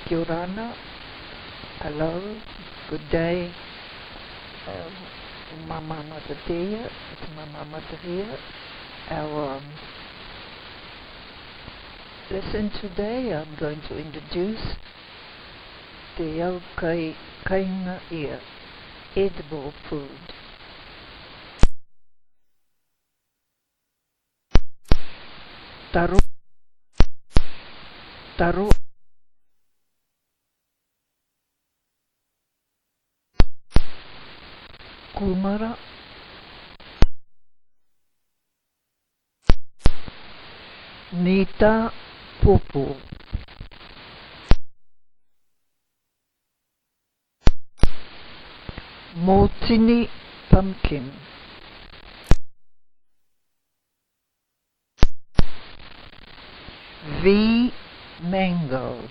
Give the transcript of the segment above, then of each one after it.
Kia ora. Hello. Good day. Mama Matatea. It's Mama Matatea. Our lesson today, I'm going to introduce the kainga ear, edible food. Taro kumara, nita popo, motini pumpkin, V mango,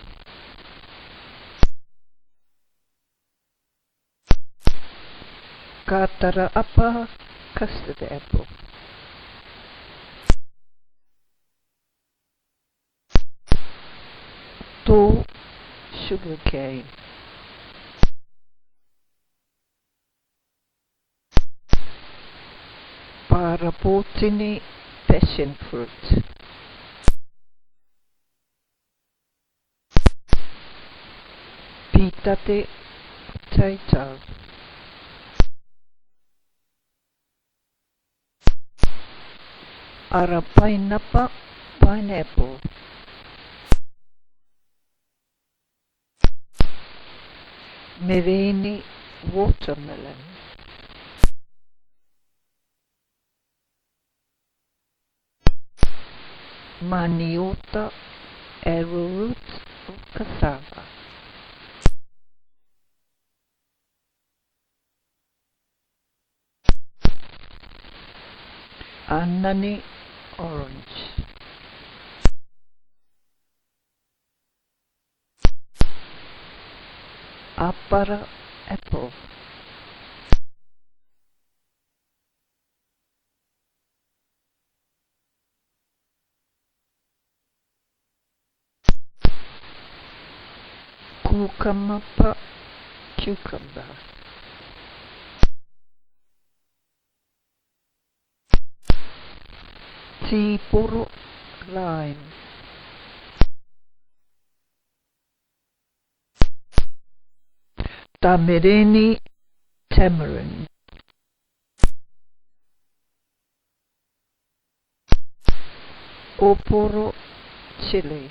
katara apa custard apple, to sugar cane, parapotini passion fruit, pitate potato, arapainapa pineapple, mereni watermelon, maniota arrowroot or cassava, anani orange, apara apple, kukamapa cucumber, tiporo lime, tamereni tamarind, oporo chili,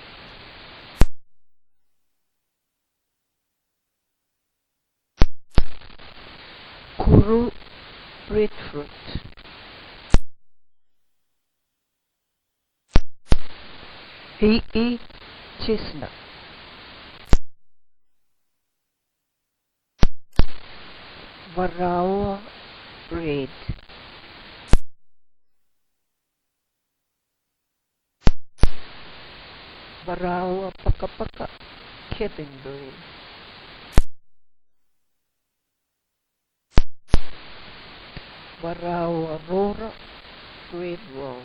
kuru breadfruit, hi'i chestnut, Varawa bread, Varawa pakapaka kevin bread, Varawa rora bread roll.